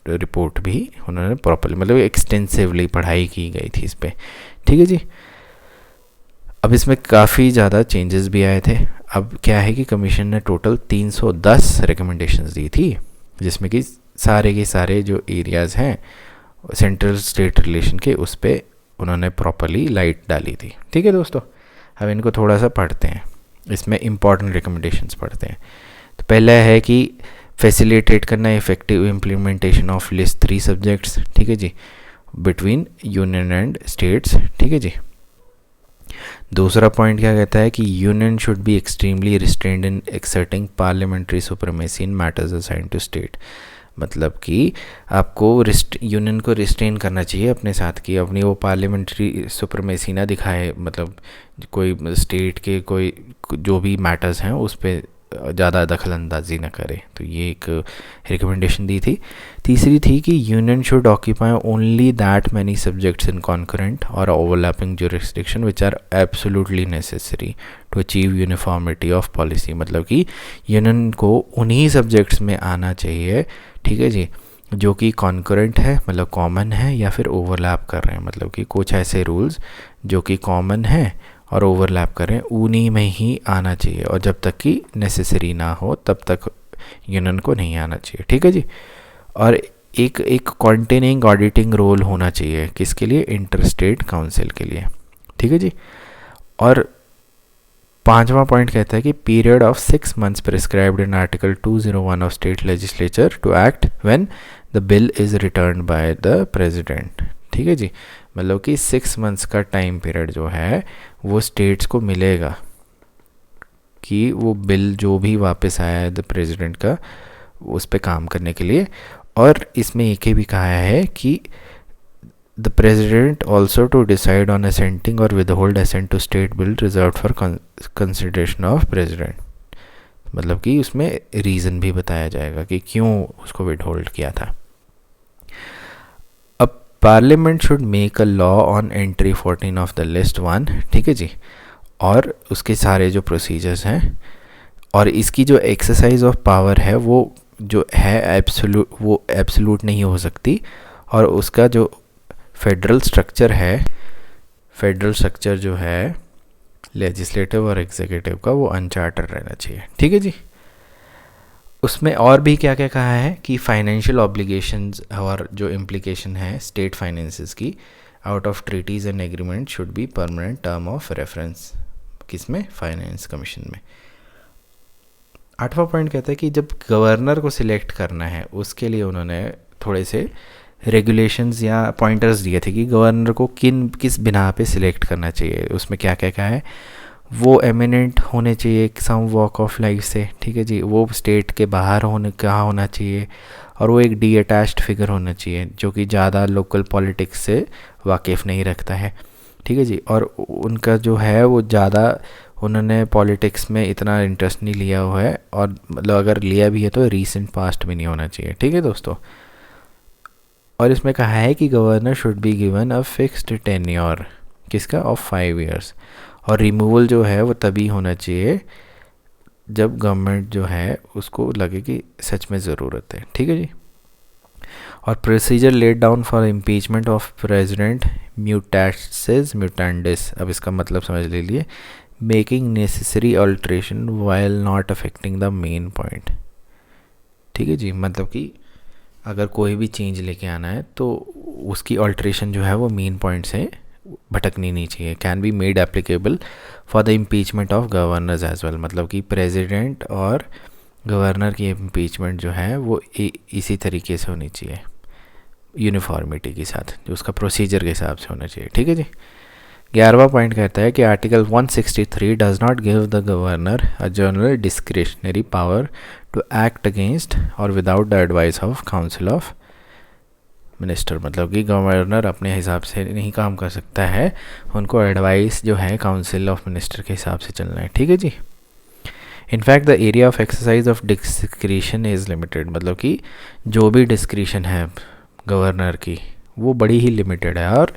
रिपोर्ट भी उन्होंने प्रॉपरली, मतलब एक्सटेंसिवली पढ़ाई की गई थी इस पर। ठीक है जी। अब इसमें काफ़ी ज़्यादा चेंजेस भी आए थे। अब क्या है कि कमीशन ने टोटल 310 रिकमेंडेशंस दी थी, जिसमें कि सारे के सारे जो एरियाज़ हैं सेंट्रल स्टेट रिलेशन के, उस पर उन्होंने प्रॉपरली लाइट डाली थी। ठीक है दोस्तों, अब इनको थोड़ा सा पढ़ते हैं, इसमें इम्पॉर्टेंट रिकमेंडेशंस पढ़ते हैं। तो पहला है कि फैसिलिटेट करना effective implementation of list 3 subjects, ठीक है जी, बिटवीन यूनियन एंड स्टेट्स। ठीक है जी। दूसरा पॉइंट क्या कहता है कि union should be extremely restrained in exerting parliamentary supremacy in matters assigned to state. मतलब कि आपको यूनियन को रिस्ट्रेन करना चाहिए अपने साथ, की अपनी वो पार्लियामेंट्री सुप्रीमेसी ना दिखाए, मतलब कोई स्टेट के कोई जो भी मैटर्स हैं उस पर ज़्यादा दखल अंदाजी ना करे। तो ये एक रिकमेंडेशन दी थी। तीसरी थी कि union should occupy only that many subjects in concurrent और overlapping jurisdiction which are absolutely necessary to achieve uniformity of policy. मतलब कि यूनियन को उन्हीं सब्जेक्ट्स में आना चाहिए, ठीक है जी, जो कि कॉन्करेंट है, मतलब कॉमन है, या फिर ओवरलैप कर रहे हैं, मतलब कि कुछ ऐसे रूल्स जो कि कॉमन हैं और ओवरलैप करें, उन्हीं में ही आना चाहिए, और जब तक कि नेसेसरी ना हो तब तक यूनियन को नहीं आना चाहिए। ठीक है जी। और एक कॉन्टेनिंग ऑडिटिंग रोल होना चाहिए, किसके लिए? इंटर स्टेट काउंसिल के लिए। ठीक है जी। और 5वां पॉइंट कहता है कि period of 6 months prescribed in article 201 of state legislature to act when the bill is return by the president. ठीक है जी। मतलब कि 6 मंथ्स का टाइम पीरियड जो है वो स्टेट्स को मिलेगा कि वो बिल जो भी वापस आया है द प्रेसिडेंट का, उस पर काम करने के लिए। और इसमें एक भी कहा है कि the president also to decide on assenting और withhold assent to state bill reserve for consideration of president. मतलब कि उसमें रीज़न भी बताया जाएगा कि क्यों उसको विदहोल्ड किया था। अब parliament should make a law on entry 14 of the list 1। ठीक है जी। और उसके सारे जो प्रोसीजर्स हैं और इसकी जो एक्सरसाइज ऑफ पावर है वो जो है एब्सोल्यूट नहीं हो सकती। और उसका जो फेडरल स्ट्रक्चर जो है लेजिस्लेटिव और एग्जीक्यूटिव का, वो अनचार्टर रहना चाहिए। ठीक है जी। उसमें और भी क्या क्या कहा है कि फाइनेंशियल ऑब्लिगेशंस और जो इम्प्लीकेशन है स्टेट फाइनेंसेस की out of treaties and agreement should be permanent term of reference. किसमें? फाइनेंस कमीशन में। 8वां पॉइंट कहता है कि जब गवर्नर को सिलेक्ट करना है उसके लिए उन्होंने थोड़े से रेगुलेशंस या पॉइंटर्स दिए थे कि गवर्नर को किस बिना पे सिलेक्ट करना चाहिए। उसमें क्या क्या कहा है? वो एमिनेंट होने चाहिए सम वॉक ऑफ लाइफ से। ठीक है जी। वो स्टेट के बाहर कहाँ होना चाहिए, और वो एक डी अटैच्ड फिगर होना चाहिए जो कि ज़्यादा लोकल पॉलिटिक्स से वाकिफ़ नहीं रखता है। ठीक है जी। और उनका जो है वो ज़्यादा उन्होंने पॉलिटिक्स में इतना इंटरेस्ट नहीं लिया हुआ है, और मतलब अगर लिया भी है तो रीसेंट पास्ट में नहीं होना चाहिए। ठीक है दोस्तों। और इसमें कहा है कि governor should be given a fixed tenure, किसका? Of 5 years. और रिमूवल जो है वो तभी होना चाहिए जब गवर्नमेंट जो है उसको लगे कि सच में ज़रूरत है। ठीक है जी। और procedure laid down for impeachment of president mutatis mutandis. अब इसका मतलब समझ लीजिए, making necessary alteration while not affecting the main point. ठीक है जी। मतलब कि अगर कोई भी चेंज लेके आना है तो उसकी अल्ट्रेशन जो है वो मेन पॉइंट से भटकनी नहीं चाहिए। Can be made applicable for the impeachment of governors as well. मतलब कि प्रेसिडेंट और गवर्नर की इम्पीचमेंट जो है वो इसी तरीके से होनी चाहिए, यूनिफॉर्मिटी के साथ, जो उसका प्रोसीजर के हिसाब से होना चाहिए। ठीक है जी। 11वां पॉइंट कहता है कि article 163 does not give the governor a general discretionary power to act against और without the advice of council of minister, मतलब कि गवर्नर अपने हिसाब से नहीं काम कर सकता है, उनको एडवाइस जो है काउंसिल ऑफ मिनिस्टर के हिसाब से चलना है, ठीक है जी। In fact the area of exercise of discretion is limited, मतलब कि जो भी डिस्क्रिशन है गवर्नर की वो बड़ी ही लिमिटेड है, और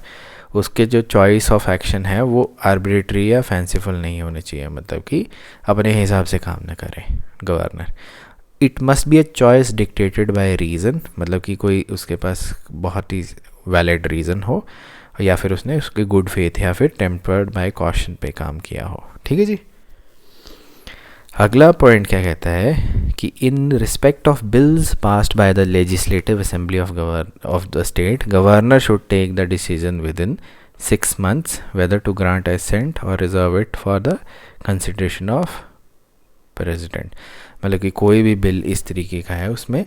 उसके जो चॉइस ऑफ एक्शन है वो आर्बिट्रेरी या फैंसीफुल नहीं होने चाहिए, मतलब कि अपने हिसाब से काम न करे governor. It must be a choice dictated by reason, मतलब कि कोई उसके पास बहुत ही वैलिड रीज़न हो, या फिर उसने उसके गुड फेथ या फिर टेम्पर्ड बाय कॉशन पे काम किया हो, ठीक है जी। अगला पॉइंट क्या कहता है कि in respect of bills passed by the legislative assembly of the state, governor should take the decision within 6 months whether to grant assent or reserve it for the consideration of president। मतलब कि कोई भी bill इस तरीके का है उसमें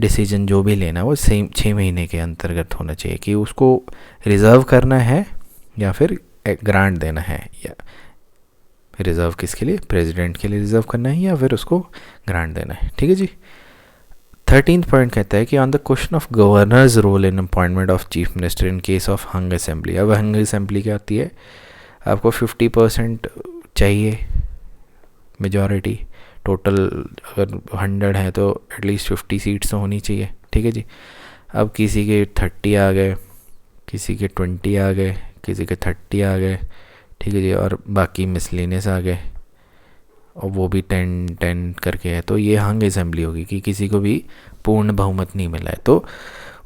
decision जो भी लेना वो सेम 6 महीने के अंतर्गत होना चाहिए, कि उसको रिज़र्व करना है या फिर ग्रांट देना है, या रिज़र्व किसके लिए, प्रेसिडेंट के लिए रिज़र्व करना है या फिर उसको ग्रांट देना है, ठीक है जी। 13th पॉइंट कहता है कि on the question of governors role in appointment of chief minister in case of hung assembly. अब हंग असेंबली क्या होती है, आपको 50% चाहिए मेजॉरिटी, टोटल अगर 100 है तो एटलीस्ट 50 सीट्स तो होनी चाहिए, ठीक है जी। अब किसी के 30 आ गए, किसी के 20 आ गए, किसी के 30 आ गए, ठीक है जी, और बाकी मिसलेनियस आ गए, और वो भी 10-10 करके है, तो ये हंग असेंबली होगी कि किसी को भी पूर्ण बहुमत नहीं मिला है। तो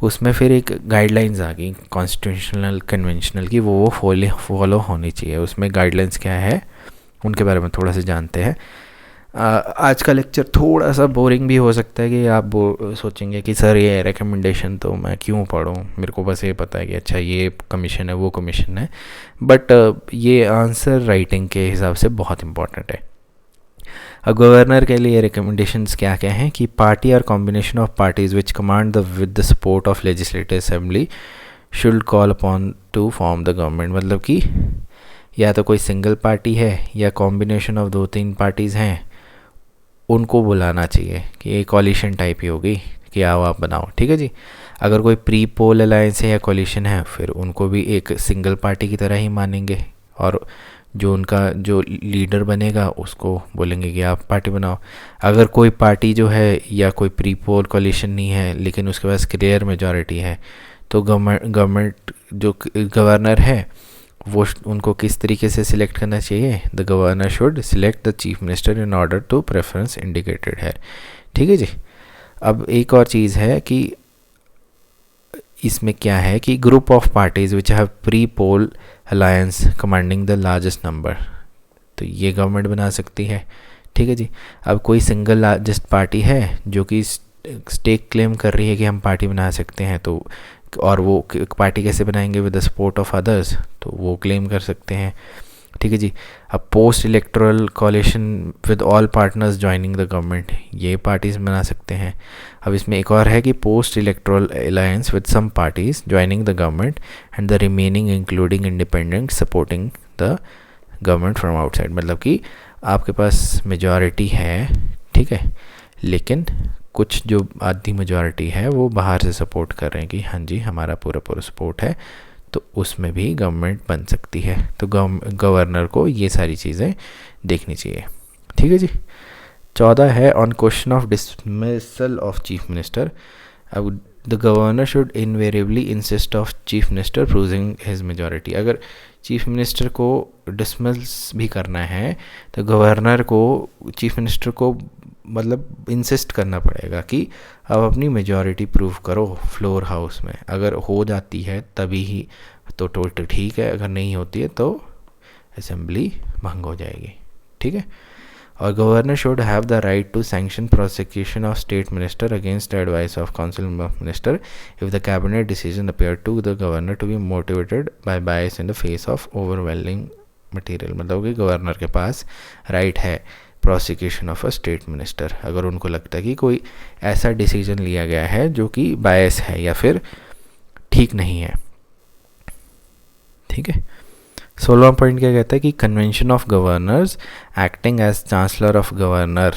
उसमें फिर एक गाइडलाइंस आ गई कॉन्स्टिट्यूशनल कन्वेंशनल की, वो फॉलो होनी चाहिए। उसमें गाइडलाइंस क्या है उनके बारे में थोड़ा सा जानते हैं। आज का लेक्चर थोड़ा सा बोरिंग भी हो सकता है कि आप सोचेंगे कि सर ये रिकमेंडेशन तो मैं क्यों पढूं, मेरे को बस ये पता है कि अच्छा ये कमीशन है वो कमीशन है, बट ये आंसर राइटिंग के हिसाब से बहुत इंपॉर्टेंट है। अब गवर्नर के लिए रिकमेंडेशंस क्या क्या हैं कि पार्टी और combination of parties which command the with the support of legislative assembly should call upon two form the government, मतलब कि या तो कोई सिंगल पार्टी है या कॉम्बिनेशन ऑफ 2-3 पार्टीज़ हैं, उनको बुलाना चाहिए कि एक कॉलिशन टाइप ही होगी कि आओ आप बनाओ, ठीक है जी। अगर कोई प्री पोल अलायंस है या कॉलिशन है फिर उनको भी एक सिंगल पार्टी की तरह ही मानेंगे, और जो उनका जो लीडर बनेगा उसको बोलेंगे कि आप पार्टी बनाओ। अगर कोई पार्टी जो है या कोई प्री पोल कॉलिशन नहीं है लेकिन उसके पास क्लियर मेजॉरिटी है, तो गवर्नमेंट जो गवर्नर है वो उनको किस तरीके से सिलेक्ट करना चाहिए, the governor should select the chief minister in order to preference indicated है, ठीक है जी। अब एक और चीज़ है कि इसमें क्या है कि group of parties which have pre poll alliance commanding the largest number, तो ये गवर्नमेंट बना सकती है, ठीक है जी। अब कोई सिंगल लार्जेस्ट पार्टी है जो कि स्टेक क्लेम कर रही है कि हम पार्टी बना सकते हैं, तो और वो पार्टी कैसे बनाएंगे, with the support of others, तो वो क्लेम कर सकते हैं, ठीक है जी। अब post electoral coalition with all partners joining the government, ये पार्टीज बना सकते हैं। अब इसमें एक और है कि post electoral alliance with some parties joining the government and the remaining including independent supporting the government from outside, मतलब कि आपके पास मेजॉरिटी है, ठीक है, लेकिन कुछ जो आधी मेजॉरिटी है वो बाहर से सपोर्ट कर रहे हैं कि हाँ जी हमारा पूरा सपोर्ट है, तो उसमें भी गवर्नमेंट बन सकती है। तो गवर्नर को ये सारी चीज़ें देखनी चाहिए, ठीक है जी। 14 है on question of dismissal of chief minister. अब the governor should invariably insist of chief minister proving his majority. अगर चीफ मिनिस्टर को डिसमिस भी करना है तो गवर्नर को चीफ मिनिस्टर को मतलब इंसिस्ट करना पड़ेगा कि अब अपनी मेजॉरिटी प्रूव करो फ्लोर हाउस में। अगर हो जाती है तभी ही तो ठीक है, अगर नहीं होती है तो असेंबली भंग हो जाएगी, ठीक है। और governor should have the right to sanction prosecution of state minister against the advice of council of minister if the cabinet decision appear to the governor to be motivated by bias in the face of overwhelming material, मतलब कि governor के पास right है prosecution of a state minister अगर उनको लगता है कि कोई ऐसा डिसीजन लिया गया है जो कि बायस है या फिर ठीक नहीं है, ठीक है। 16वां पॉइंट क्या कहता है कि convention of governors acting as chancellor of governor,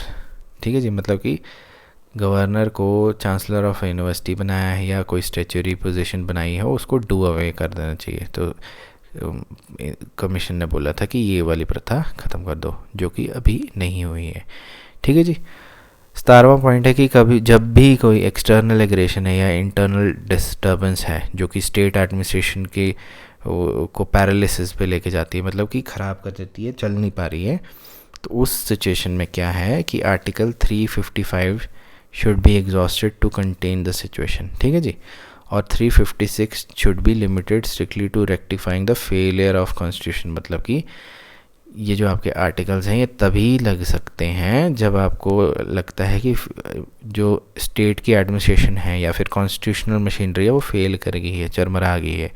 ठीक है जी, मतलब कि गवर्नर को चांसलर ऑफ यूनिवर्सिटी बनाया है या कोई स्टेचुरी पोजीशन बनाई है, उसको डू अवे कर देना चाहिए। तो कमीशन ने बोला था कि ये वाली प्रथा ख़त्म कर दो, जो कि अभी नहीं हुई है। ठीक है जी। 17वां पॉइंट है कि कभी जब भी कोई एक्सटर्नल एग्रेशन है या इंटरनल डिस्टर्बेंस है जो कि स्टेट एडमिनिस्ट्रेशन के को पैरालिसिस पे लेके जाती है, मतलब कि ख़राब कर देती है, चल नहीं पा रही है, तो उस सिचुएशन में क्या है कि article 355 should be exhausted to contain the situation. ठीक है जी। और 356 should be limited strictly to rectifying the failure of constitution. मतलब कि ये जो आपके आर्टिकल्स हैं ये तभी लग सकते हैं जब आपको लगता है कि जो स्टेट की एडमिनिस्ट्रेशन है या फिर कॉन्स्टिट्यूशनल मशीनरी है वो फेल कर गई है, चरमरा गई है,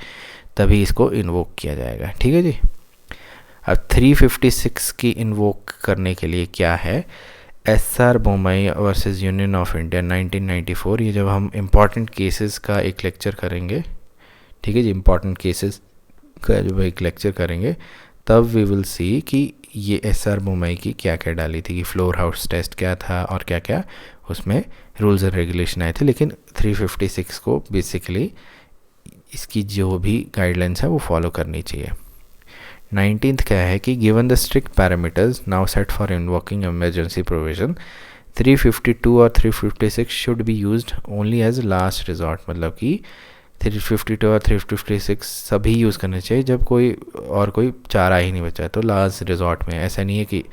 तभी इसको इन्वोक किया जाएगा। ठीक है जी। अब 356 की इन्वोक करने के लिए क्या है, SR Bommai versus union of India 1994, ये जब हम इम्पॉर्टेंट केसेस का एक लेक्चर करेंगे, ठीक है जी, इम्पॉर्टेंट केसेस का जब एक लेक्चर करेंगे तब वी विल सी कि ये SR बोम्मई की क्या क्या डाली थी, कि फ्लोर हाउस टेस्ट क्या था और क्या क्या उसमें रूल्स एंड रेगुलेशन आए थे। लेकिन 356 को बेसिकली इसकी जो भी गाइडलाइंस है वो फॉलो करनी चाहिए। 19th क्या है कि given the strict parameters now set for invoking emergency provision 352 और 356 should be used only as last resort. मतलब कि 352 और 356 सभी यूज़ करने चाहिए जब कोई चारा ही नहीं बचा है, तो लास्ट रिजॉर्ट में। ऐसा नहीं है कि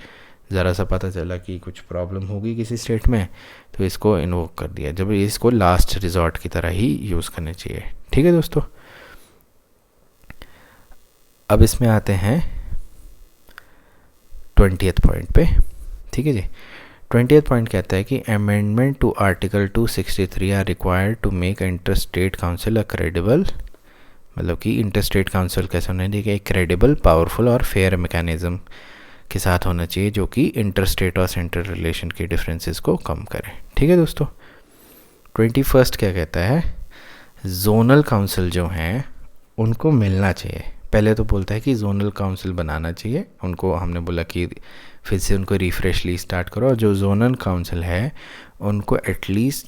ज़रा सा पता चला कि कुछ प्रॉब्लम होगी किसी स्टेट में तो इसको इन्वोक कर दिया, जब इसको लास्ट रिजॉर्ट की तरह ही यूज़ करने चाहिए। ठीक है दोस्तों। अब इसमें आते हैं 20th पॉइंट पे। ठीक है जी। 20th पॉइंट कहता है कि amendment to article 263 are required to make inter state council a credible. मतलब कि इंटर स्टेट काउंसिल कैसे होना चाहिए, एक क्रेडिबल, पावरफुल और फेयर मैकेनिज्म के साथ होना चाहिए जो कि इंटर स्टेट और सेंट्रल रिलेशन के डिफरेंसेस को कम करे। ठीक है दोस्तों। 21st क्या कहता है, जोनल काउंसिल जो हैं उनको मिलना चाहिए। पहले तो बोलता है कि जोनल काउंसिल बनाना चाहिए, उनको हमने बोला कि फिर से उनको रिफ्रेशली स्टार्ट करो, और जो जोनल काउंसिल है उनको एटलीस्ट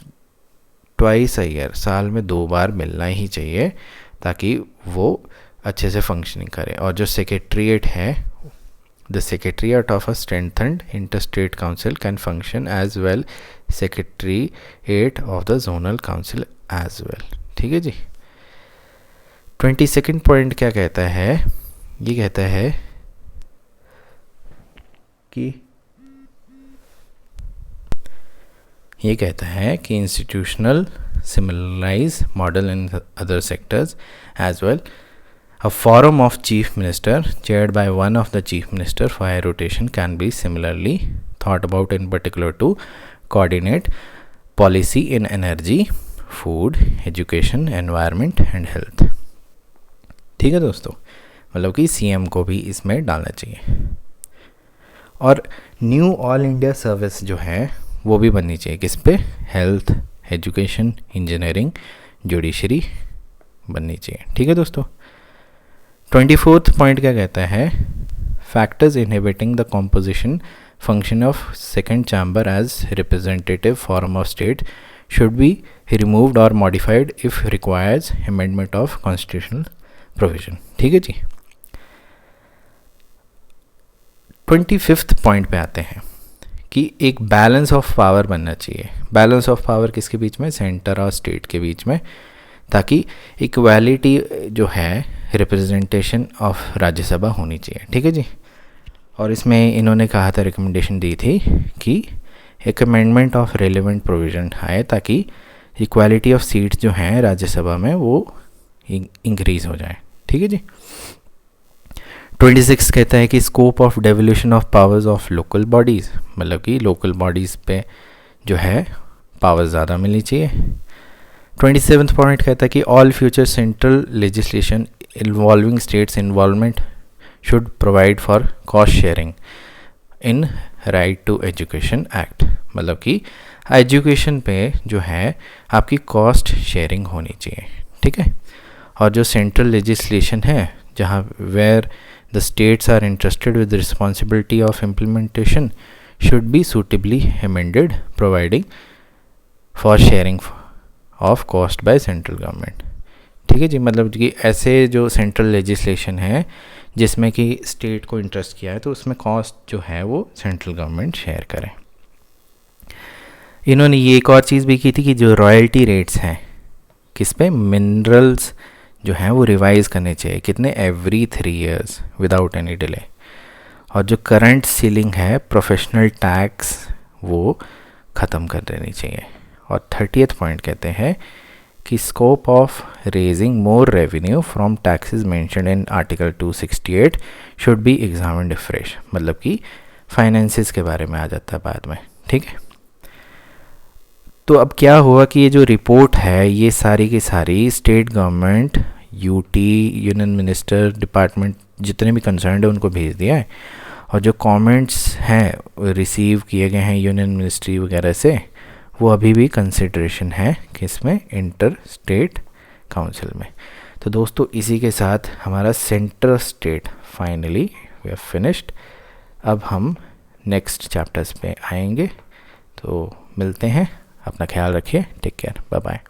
ट्वाइस अ ईयर, साल में 2 बार मिलना ही चाहिए ताकि वो अच्छे से फंक्शनिंग करे। और जो सेक्रेटरीट है, the secretariat of a strengthened interstate council can function as well secretariat of the zonal council as well. ठीक है जी। 22nd पॉइंट क्या कहता है, ये कहता है कि institutional similarise model in other sectors as well a forum of chief minister chaired by one of the chief minister for rotation can be similarly thought about in particular to coordinate policy in energy, food, education, environment and health. ठीक है दोस्तों। मतलब कि CM को भी इसमें डालना चाहिए। और न्यू ऑल इंडिया सर्विस जो है वो भी बननी चाहिए, किस पे, हेल्थ, एजुकेशन, इंजीनियरिंग, जुडिशरी बननी चाहिए। ठीक है दोस्तों। 24th पॉइंट क्या कहता है, factors inhibiting the composition function of second chamber as representative form of state should be removed और modified if requires amendment of constitutional provision. ठीक है जी। 25th पॉइंट पे आते हैं कि एक बैलेंस ऑफ पावर बनना चाहिए। बैलेंस ऑफ पावर किसके बीच में, सेंटर और स्टेट के बीच में, ताकि इक्वालिटी जो है रिप्रेजेंटेशन ऑफ राज्यसभा होनी चाहिए। ठीक है जी। और इसमें इन्होंने कहा था, रिकमेंडेशन दी थी कि एक अमेंडमेंट ऑफ रेलेवेंट प्रोविजन आए ताकि इक्वालिटी ऑफ सीट्स जो हैं राज्यसभा में वो इंक्रीज हो जाए। ठीक है जी। 26 कहता है कि scope of devolution of powers of local bodies, मतलब कि लोकल बॉडीज़ पे जो है पावर ज़्यादा मिलनी चाहिए। 27th पॉइंट कहता है कि all future central legislation involving states involvement should provide for cost sharing in right to education act. मतलब कि एजुकेशन पे जो है आपकी कॉस्ट शेयरिंग होनी चाहिए। ठीक है। और जो सेंट्रल लेजिस्लेशन है जहाँ where the states are interested with responsibility of implementation should be suitably amended providing for sharing of cost by central government. ठीक है जी, मतलब कि ऐसे जो सेंट्रल लेजिस्लेशन है जिसमें कि स्टेट को इंटरेस्ट किया है तो उसमें कॉस्ट जो है वो सेंट्रल गवर्नमेंट शेयर करे। इन्होंने ये एक और चीज़ भी की थी कि जो रॉयल्टी रेट्स हैं किस पे, मिनरल्स जो हैं वो रिवाइज़ करने चाहिए, कितने, every 3 years without any delay. और जो करंट सीलिंग है प्रोफेशनल टैक्स वो ख़त्म कर देनी चाहिए। और 30th पॉइंट कहते हैं कि scope of raising more revenue from taxes mentioned in article 268 should be examined fresh, मतलब कि फाइनेंसिस के बारे में आ जाता है बाद में। ठीक है, तो अब क्या हुआ कि ये जो रिपोर्ट है ये सारी की सारी state government, UT, union minister, department जितने भी कंसर्न्ड है उनको भेज दिया है। और जो कमेंट्स हैं रिसीव किए गए हैं यूनियन मिनिस्ट्री वगैरह से वो अभी भी कंसिडरेशन है किसमें, इंटर स्टेट काउंसिल में। तो दोस्तों इसी के साथ हमारा center state finally we have finished. अब हम नेक्स्ट चैप्टर्स पे आएंगे, तो मिलते हैं। अपना ख्याल रखिए, टेक केयर, बाय बाय।